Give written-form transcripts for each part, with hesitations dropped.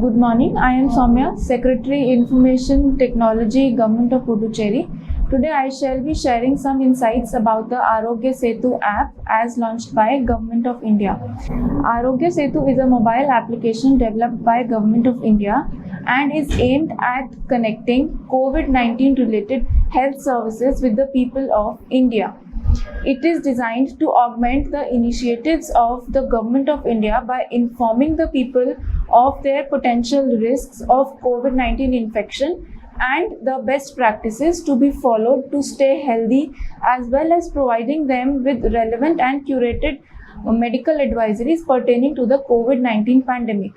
Good morning. I am Soumya, Secretary Information Technology, Government of Puducherry. Today I shall be sharing some insights about the Arogya Setu app as launched by Government of India. Arogya Setu is a mobile application developed by Government of India and is aimed at connecting COVID-19 related health services with the people of India. It is designed to augment the initiatives of the Government of India by informing the people of their potential risks of COVID-19 infection and the best practices to be followed to stay healthy, as well as providing them with relevant and curated medical advisories pertaining to the COVID-19 pandemic.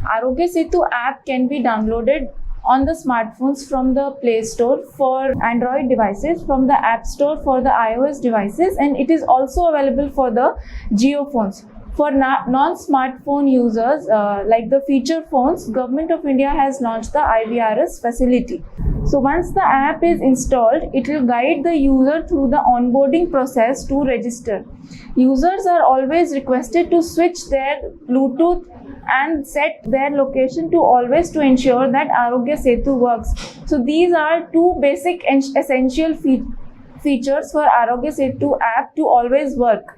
Arogya Setu app can be downloaded on the smartphones from the Play Store for Android devices, from the App Store for the iOS devices, and it is also available for the Jio phones. For non-smartphone users like the feature phones, Government of India has launched the IVRS facility. So once the app is installed, it will guide the user through the onboarding process to register. Users are always requested to switch their Bluetooth and set their location to always to ensure that Arogya Setu works. So these are two basic and essential features for Arogya Setu app to always work.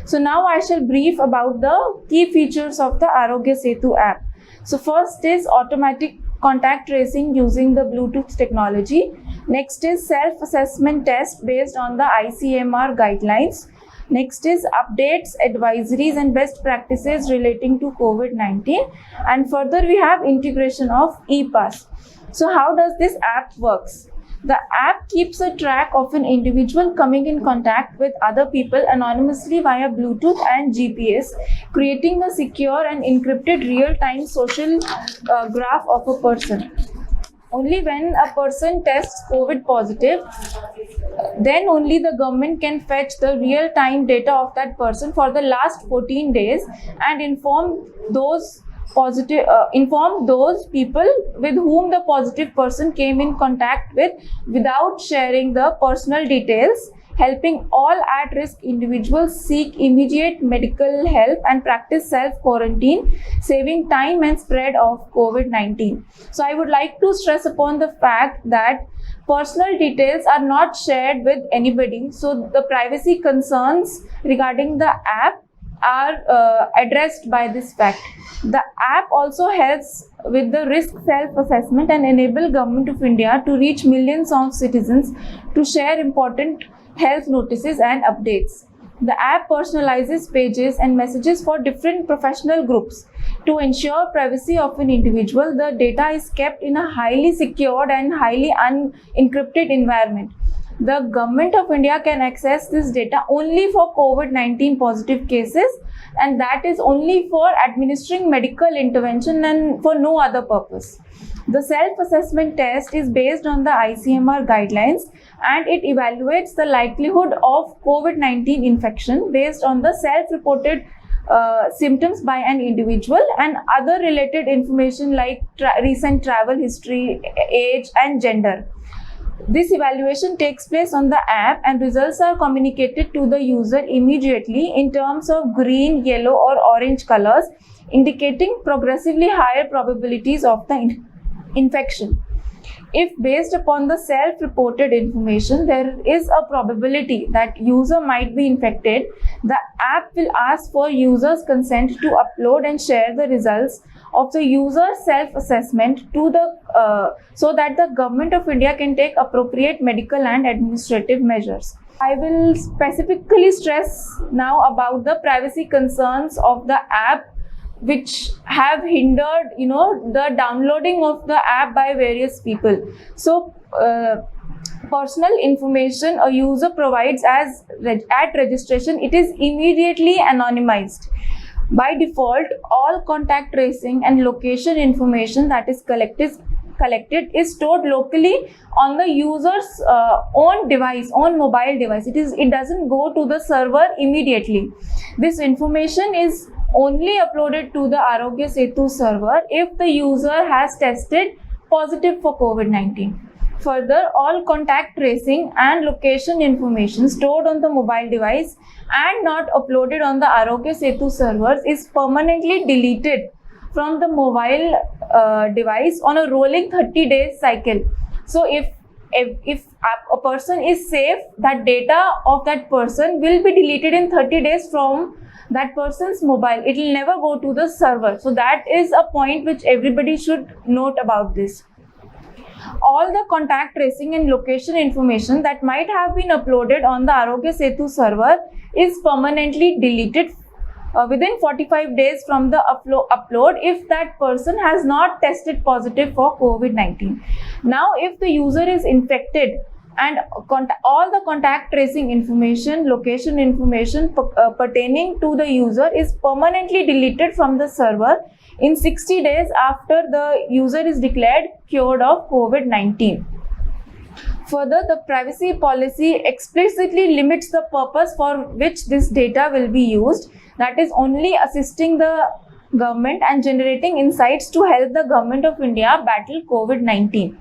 So now I shall brief about the key features of the Arogya Setu app. So first is automatic contact tracing using the Bluetooth technology. Next is self-assessment test based on the ICMR guidelines. Next is updates, advisories and best practices relating to COVID-19. And further we have integration of ePass. So how does this app works? The app keeps a track of an individual coming in contact with other people anonymously via Bluetooth and GPS, creating a secure and encrypted real-time social graph of a person. Only when a person tests COVID positive, then only the government can fetch the real-time data of that person for the last 14 days and inform those people with whom the positive person came in contact with without sharing the personal details, helping all at-risk individuals seek immediate medical help and practice self-quarantine, saving time and spread of COVID-19. So I would like to stress upon the fact that personal details are not shared with anybody. So the privacy concerns regarding the app are addressed by this fact. The app also helps with the risk self-assessment and enable Government of India to reach millions of citizens to share important health notices and updates. The app personalizes pages and messages for different professional groups. To ensure privacy of an individual, the data is kept in a highly secured and highly unencrypted environment. The Government of India can access this data only for COVID-19 positive cases, and that is only for administering medical intervention and for no other purpose. The self-assessment test is based on the ICMR guidelines and it evaluates the likelihood of COVID-19 infection based on the self-reported symptoms by an individual and other related information like recent travel history, age and gender. This evaluation takes place on the app and results are communicated to the user immediately in terms of green, yellow or orange colors, indicating progressively higher probabilities of the infection. If based upon the self-reported information, there is a probability that user might be infected, the app will ask for user's consent to upload and share the results of the user self-assessment to the so that the Government of India can take appropriate medical and administrative measures. I will specifically stress now about the privacy concerns of the app which have hindered the downloading of the app by various people. So personal information a user provides at registration, it is immediately anonymized. By default, all contact tracing and location information that is collected is stored locally on the user's own mobile device. It doesn't go to the server immediately. This information is only uploaded to the Arogya Setu server if the user has tested positive for COVID-19. Further, all contact tracing and location information stored on the mobile device and not uploaded on the Arogya Setu servers is permanently deleted from the mobile device on a rolling 30 days cycle. So if a person is safe, that data of that person will be deleted in 30 days from that person's mobile. It will never go to the server. So that is a point which everybody should note about this. All the contact tracing and location information that might have been uploaded on the Arogya Setu server is permanently deleted within 45 days from the upload if that person has not tested positive for COVID-19. Now, if the user is infected and all the contact tracing information, location information pertaining to the user is permanently deleted from the server in 60 days after the user is declared cured of COVID-19. Further, the privacy policy explicitly limits the purpose for which this data will be used, that is only assisting the government and generating insights to help the government of India battle COVID-19.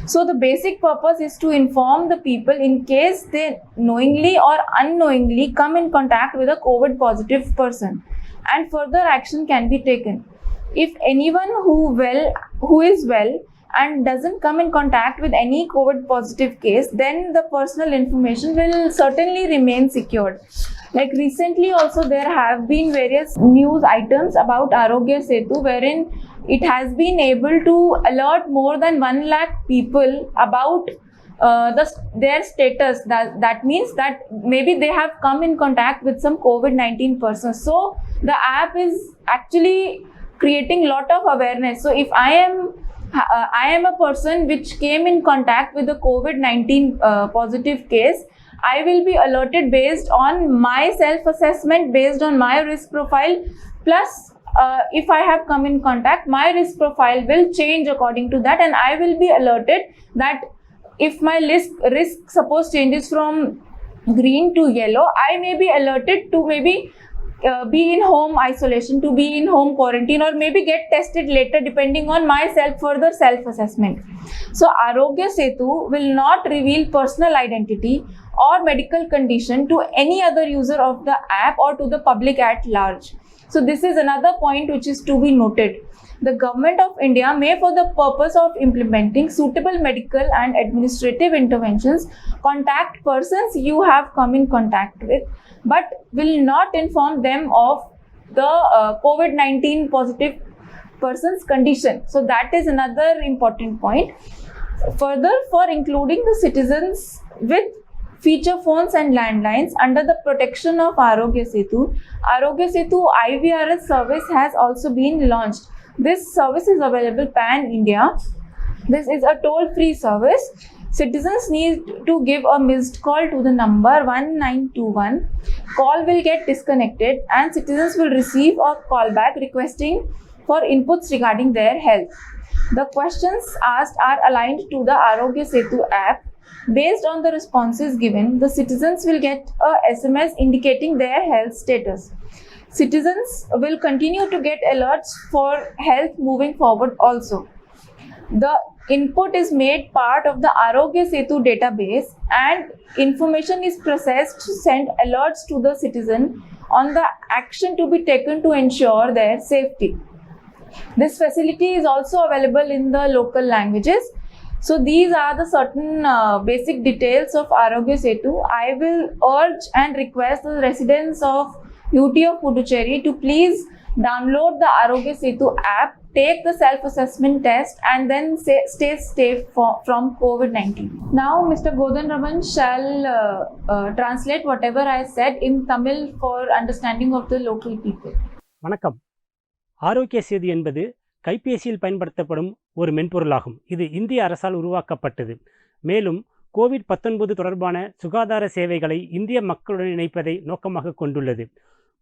So the basic purpose is to inform the people in case they knowingly or unknowingly come in contact with a COVID positive person, and further action can be taken. If anyone who is well and doesn't come in contact with any COVID positive case, then the personal information will certainly remain secured. Like recently also there have been various news items about Arogya Setu wherein it has been able to alert more than 1 lakh people about their status. That means that maybe they have come in contact with some COVID-19 persons. So the app is actually creating lot of awareness. So if I am a person which came in contact with a COVID-19 positive case, I will be alerted based on my self-assessment, based on my risk profile, plus if I have come in contact, my risk profile will change according to that, and I will be alerted that if my risk suppose changes from green to yellow, I may be alerted to maybe be in home isolation, to be in home quarantine, or maybe get tested later depending on my further self-assessment. So Arogya Setu will not reveal personal identity or medical condition to any other user of the app or to the public at large. So this is another point which is to be noted. The Government of India may, for the purpose of implementing suitable medical and administrative interventions, contact persons you have come in contact with, but will not inform them of the COVID-19 positive person's condition. So that is another important point. Further, for including the citizens with feature phones and landlines under the protection of Arogya Setu IVRS service has also been launched. This service is available pan-India. This is a toll-free service. Citizens need to give a missed call to the number 1921. Call will get disconnected and citizens will receive a callback requesting for inputs regarding their health. The questions asked are aligned to the Arogya Setu app. Based on the responses given, the citizens will get a SMS indicating their health status. Citizens will continue to get alerts for health moving forward also. The input is made part of the Arogya Setu database and information is processed to send alerts to the citizen on the action to be taken to ensure their safety. This facility is also available in the local languages. So these are the certain basic details of Arogya Setu. I will urge and request the residents of UT of Puducherry to please download the Arogya Setu app, take the self-assessment test, and then stay safe from COVID-19. Now, Mr. Godan Raman shall translate whatever I said in Tamil for understanding of the local people. வணக்கம். ஆரோக்கிய சேது என்பது கைபேசியில் பயன்படுத்தப்படும் ஒரு மென்பொருளாகும். இது இந்திய அரசால் உருவாக்கப்பட்டது. மேலும் கோவிட்-19 தொடர்பான சுகாதார சேவைகளை இந்திய மக்களுடன் இணைப்பதை நோக்கமாக கொண்டுள்ளது.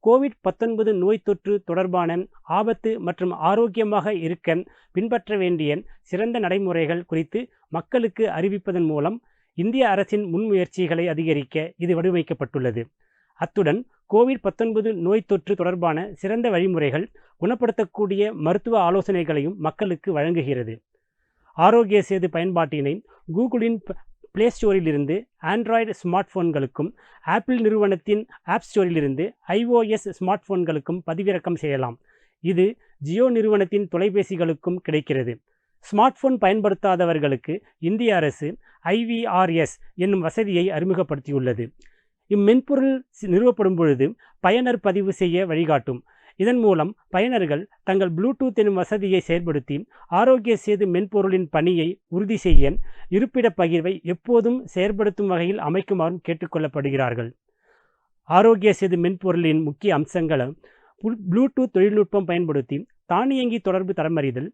கோவிட்-19 நோய் தொற்று தொடர்பான ஆபத்து மற்றும் ஆரோக்கியமாக இருக்க பின்பற்ற வேண்டிய சிறந்த நடைமுறைகள் குறித்து மக்களுக்கு அறிவிப்பதன் மூலம் இந்திய அரசின் முன்முயற்சிகளை அதிகரிக்க இது வடிவமைக்கப்பட்டுள்ளது. அத்துடன் கோவிட்-19 நோய் தொற்று தொடர்பான சிறந்த வழிமுறைகள், குணப்படுத்தக்கூடிய மருத்துவ ஆலோசனைகளையும் மக்களுக்கு வழங்குகிறது. ஆரோக்கிய சேது பயன்பாட்டினை கூகுளின் பிளே ஸ்டோரிலிருந்து ஆண்ட்ராய்டு ஸ்மார்ட் போன்களுக்கும், ஆப்பிள் நிறுவனத்தின் ஆப் ஸ்டோரிலிருந்து iOS ஸ்மார்ட் போன்களுக்கும் பதிவிறக்கம் செய்யலாம். இது ஜியோ நிறுவனத்தின் தொலைபேசிகளுக்கும் கிடைக்கிறது. ஸ்மார்ட் போன் பயன்படுத்தாதவர்களுக்கு இந்திய அரசு IVRS என்னும் வசதியை அறிமுகப்படுத்தியுள்ளது. இம்மென்பொருள் நிறுவப்படும் பொழுது பயனர் பதிவு செய்ய வழிகாட்டும். இதன் மூலம் பயனர்கள் தங்கள் ப்ளூடூத் எனும் வசதியை செயல்படுத்தி ஆரோக்கிய சேது மென்பொருளின் பணியை உறுதி செய்ய இருப்பிட பகிர்வை எப்போதும் செயற்படுத்தும் வகையில் அமைக்குமாறும் கேட்டுக்கொள்ளப்படுகிறார்கள். ஆரோக்கிய சேது மென்பொருளின் முக்கிய அம்சங்கள் ப்ளூடூத் தொழில்நுட்பம் பயன்படுத்தி தானியங்கி தொடர்பு தரமறிதல்,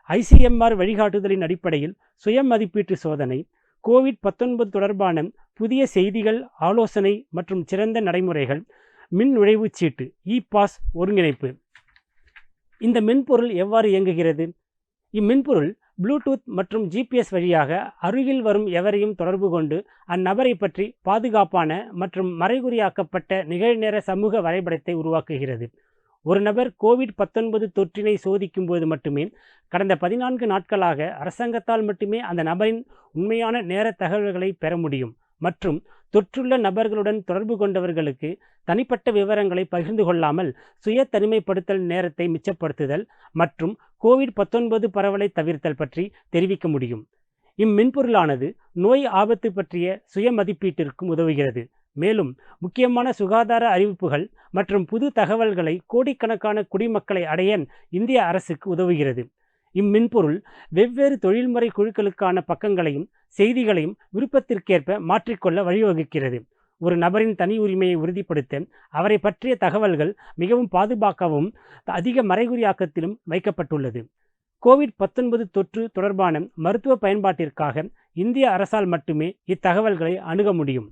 ICMR வழிகாட்டுதலின் அடிப்படையில் சுய மதிப்பீட்டு சோதனை, COVID-19 தொடர்பான புதிய செய்திகள், ஆலோசனை மற்றும் சிறந்த நடைமுறைகள், மின் நுழைவுச்சீட்டு E-Pass ஒருங்கிணைப்பு. இந்த மென்பொருள் எவ்வாறு இயங்குகிறது? இம்மென்பொருள் ப்ளூடூத் மற்றும் GPS வழியாக அருகில் வரும் எவரையும் தொடர்பு கொண்டு அந்நபரை பற்றி பாதுகாப்பான மற்றும் மறைகுறியாக்கப்பட்ட நிகழ்நேர சமூக வரைபடத்தை உருவாக்குகிறது. ஒரு நபர் COVID-19 தொற்றினை சோதிக்கும் போது மட்டுமே கடந்த 14 நாட்களாக அரசாங்கத்தால் மட்டுமே அந்த நபரின் உண்மையான நேர தகவல்களை பெற முடியும் மற்றும் தொற்றுள்ள நபர்களுடன் தொடர்பு கொண்டவர்களுக்கு தனிப்பட்ட விவரங்களை பகிர்ந்து கொள்ளாமல் சுய தனிமைப்படுத்தல் நேரத்தை மிச்சப்படுத்துதல் மற்றும் COVID-19 பரவலை தவிர்த்தல் பற்றி தெரிவிக்க முடியும். இம்மென்பொருளானது நோய் ஆபத்து பற்றிய சுய மதிப்பீட்டிற்கும் உதவுகிறது. மேலும் முக்கியமான சுகாதார அறிவிப்புகள் மற்றும் புது தகவல்களை கோடிக்கணக்கான குடிமக்களை அடைய இந்திய அரசுக்கு உதவுகிறது. இம்மென்பொருள் வெவ்வேறு தொழில்முறை குழுக்களுக்கான பக்கங்களையும் செய்திகளையும் விருப்பத்திற்கேற்ப மாற்றிக்கொள்ள வழிவகுக்கிறது. ஒரு நபரின் தனி உரிமையை உறுதிப்படுத்த அவரை பற்றிய தகவல்கள் மிகவும் பாதுகாக்கவும் அதிக மறைகுறியாக்கத்திலும் வைக்கப்பட்டுள்ளது. COVID-19 தொற்று தொடர்பான மருத்துவ பயன்பாட்டிற்காக இந்திய அரசால் மட்டுமே இத்தகவல்களை அணுக முடியும்.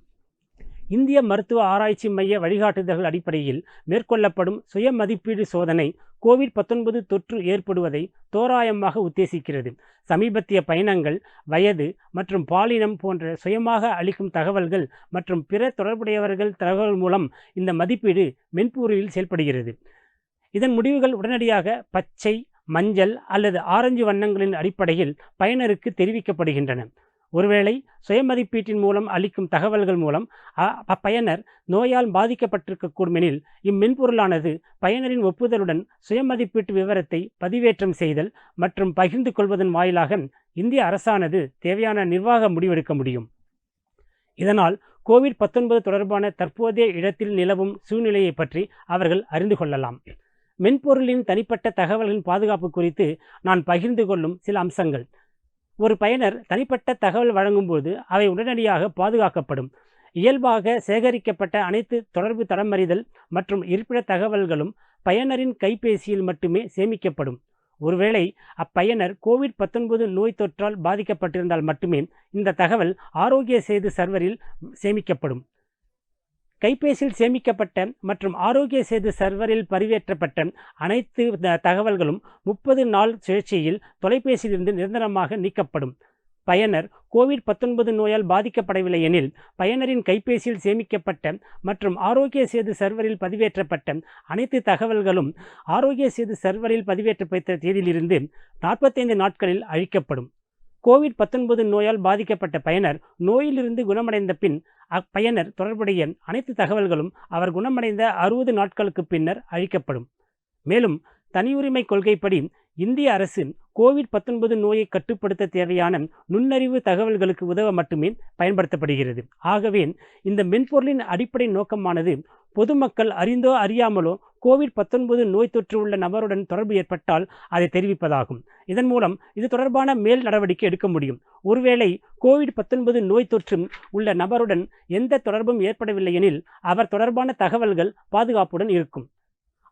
இந்திய மருத்துவ ஆராய்ச்சி மைய வழிகாட்டுதல்கள் அடிப்படையில் மேற்கொள்ளப்படும் சுய மதிப்பீடு சோதனை COVID-19 தொற்று ஏற்படுவதை தோராயமாக உத்தேசிக்கிறது. சமீபத்திய பயணங்கள், வயது மற்றும் பாலினம் போன்ற சுயமாக அளிக்கும் தகவல்கள் மற்றும் பிற தொடர்புடையவர்கள் தகவல் மூலம் இந்த மதிப்பீடு மென்பொருளில் செயல்படுகிறது. இதன் முடிவுகள் உடனடியாக பச்சை, மஞ்சள் அல்லது ஆரஞ்சு வண்ணங்களின் அடிப்படையில் பயனருக்கு தெரிவிக்கப்படுகின்றன. ஒருவேளை சுய மதிப்பீட்டின் மூலம் அளிக்கும் தகவல்கள் மூலம் அப்பயனர் நோயால் பாதிக்கப்பட்டிருக்கக்கூடும் எனில் இம்மென்பொருளானது பயனரின் ஒப்புதலுடன் சுய மதிப்பீட்டு விவரத்தை பதிவேற்றம் செய்தல் மற்றும் பகிர்ந்து கொள்வதன் வாயிலாக இந்திய அரசானது தேவையான நிர்வாக முடிவெடுக்க முடியும். இதனால் COVID-19 தொடர்பான தற்போதைய இடத்தில் நிலவும் சூழ்நிலையை பற்றி அவர்கள் அறிந்து கொள்ளலாம். மென்பொருளின் தனிப்பட்ட தகவல்களின் பாதுகாப்பு குறித்து நான் பகிர்ந்து கொள்ளும் சில அம்சங்கள். ஒரு பயனர் தனிப்பட்ட தகவல் வழங்கும்போது அவை உடனடியாக பாதுகாக்கப்படும். இயல்பாக சேகரிக்கப்பட்ட அனைத்து தொடர்பு தரமறிதல் மற்றும் இருப்பிட தகவல்களும் பயனரின் கைபேசியில் மட்டுமே சேமிக்கப்படும். ஒருவேளை அப்பயனர் COVID-19 நோய் தொற்றால் பாதிக்கப்பட்டிருந்தால் மட்டுமே இந்த தகவல் ஆரோக்கிய சேது சர்வரில் சேமிக்கப்படும். கைபேசியில் சேமிக்கப்பட்ட மற்றும் ஆரோக்கிய சேது சர்வரில் பதிவேற்றப்பட்ட அனைத்து தகவல்களும் 30 நாள் சுழற்சியில் தொலைபேசியிலிருந்து நிரந்தரமாக நீக்கப்படும். பயனர் COVID-19 நோயால் பாதிக்கப்படவில்லை எனில் பயனரின் கைபேசியில் சேமிக்கப்பட்ட மற்றும் ஆரோக்கிய சேது சர்வரில் பதிவேற்றப்பட்ட அனைத்து தகவல்களும் ஆரோக்கிய சேது சர்வரில் பதிவேற்றப்பட்ட தேதியிலிருந்து 45 நாட்களில் அழிக்கப்படும். COVID-19 நோயால் பாதிக்கப்பட்ட பயனர் நோயிலிருந்து குணமடைந்த பின் அப்பயனர் தொடர்புடைய அனைத்து தகவல்களும் அவர் குணமடைந்த 60 நாட்களுக்கு பின்னர் அழிக்கப்படும். மேலும் தனியுரிமை கொள்கைப்படி இந்திய அரசு COVID-19 நோயை கட்டுப்படுத்த தேவையான நுண்ணறிவு தகவல்களுக்கு உதவ மட்டுமே பயன்படுத்தப்படுகிறது. ஆகவே இந்த மென்பொருளின் அடிப்படை நோக்கமானது பொதுமக்கள் அறிந்தோ அறியாமலோ COVID-19 நோய் தொற்று உள்ள நபருடன் தொடர்பு ஏற்பட்டால் அதை தெரிவிப்பதாகும். இதன் மூலம் இது தொடர்பான மேல் நடவடிக்கை எடுக்க முடியும். ஒருவேளை COVID-19 நோய் தொற்று உள்ள நபருடன் எந்த தொடர்பும் ஏற்படவில்லை எனில் அவர் தொடர்பான தகவல்கள் பாதுகாப்புடன் இருக்கும்.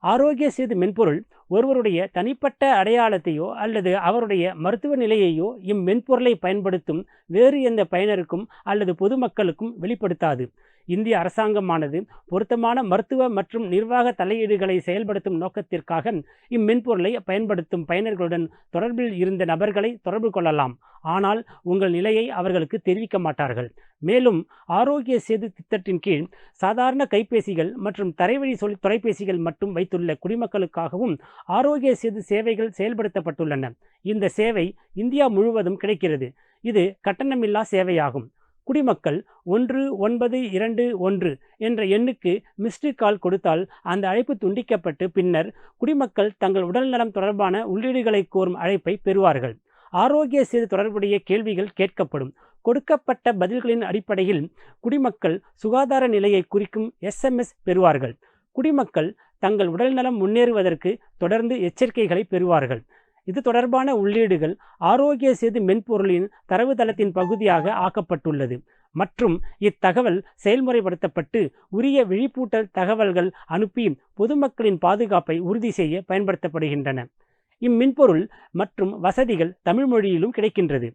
ஆரோக்கிய சேது மென்பொருள் ஒருவருடைய தனிப்பட்ட அடையாளத்தையோ அல்லது அவருடைய மருத்துவ நிலையையோ இம்மென்பொருளை பயன்படுத்தும் வேறு எந்த பயனருக்கும் அல்லது பொதுமக்களுக்கும் வெளிப்படுத்தாது. இந்திய அரசாங்கமானது பொருத்தமான மருத்துவ மற்றும் நிர்வாக தலையீடுகளை செயல்படுத்தும் நோக்கத்திற்காக இம்மென்பொருளை பயன்படுத்தும் பயனர்களுடன் தொடர்பில் இருந்த நபர்களை தொடர்பு கொள்ளலாம். ஆனால் உங்கள் நிலையை அவர்களுக்கு தெரிவிக்க மாட்டார்கள். மேலும் ஆரோக்கிய சேது திட்டத்தின் கீழ் சாதாரண கைபேசிகள் மற்றும் தரைவழி தொலைபேசிகள் மட்டும் வைத்துள்ள குடிமக்களுக்காகவும் ஆரோக்கிய சேது சேவைகள் செயல்படுத்தப்பட்டுள்ளன. இந்த சேவை இந்தியா முழுவதும் கிடைக்கிறது. இது கட்டணமில்லா சேவையாகும். குடிமக்கள் 1921 என்ற எண்ணுக்கு மிஸ்டு கால் கொடுத்தால் அந்த அழைப்பு துண்டிக்கப்பட்டு பின்னர் குடிமக்கள் தங்கள் உடல்நலம் தொடர்பான உள்ளீடுகளை கோரும் அழைப்பை பெறுவார்கள். ஆரோக்கிய சேது தொடர்புடைய கேள்விகள் கேட்கப்படும். கொடுக்கப்பட்ட பதில்களின் அடிப்படையில் குடிமக்கள் சுகாதார நிலையை குறிக்கும் SMS பெறுவார்கள். குடிமக்கள் தங்கள் உடல்நலம் முன்னேறுவதற்கு தொடர்ந்து எச்சரிக்கைகளை பெறுவார்கள். இது தொடர்பான உள்ளீடுகள் ஆரோக்கிய சேது மென்பொருளின் தரவுத்தளத்தின் பகுதியாக ஆக்கப்பட்டுள்ளது மற்றும் இத்தகவல் செயல்முறைப்படுத்தப்பட்டு உரிய விழிப்பூட்டல் தகவல்கள் அனுப்பி பொதுமக்களின் பாதுகாப்பை உறுதி செய்ய பயன்படுத்தப்படுகின்றன. இம்மென்பொருள் மற்றும் வசதிகள் தமிழ் மொழியிலும் கிடைக்கின்றது.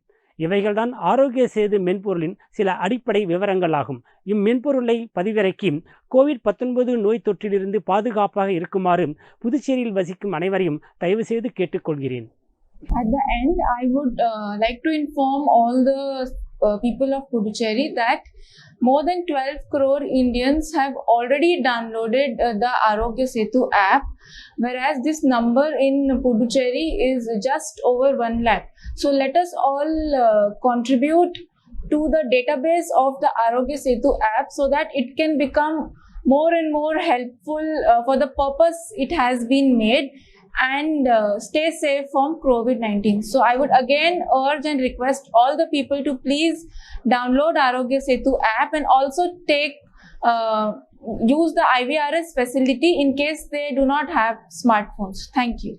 இவைகள்தான் ஆரோக்கிய சேது மென்பொருளின் சில அடிப்படை விவரங்களாகும். இம்மென்பொருளை பதிவிறக்கி COVID-19 நோய் தொற்றிலிருந்து பாதுகாப்பாக இருக்குமாறு புதுச்சேரியில் வசிக்கும் அனைவரையும் தயவு செய்து கேட்டுக்கொள்கிறேன். At the end, I would like to inform all the people of Puducherry that more than 12 crore Indians have already downloaded the Arogya Setu app, whereas this number in Puducherry is just over 1 lakh. So let us all contribute to the database of the Arogya Setu app so that it can become more and more helpful for the purpose it has been made, and stay safe from COVID-19. So I would again urge and request all the people to please download Arogya Setu app and also use the IVRS facility in case they do not have smartphones. Thank you.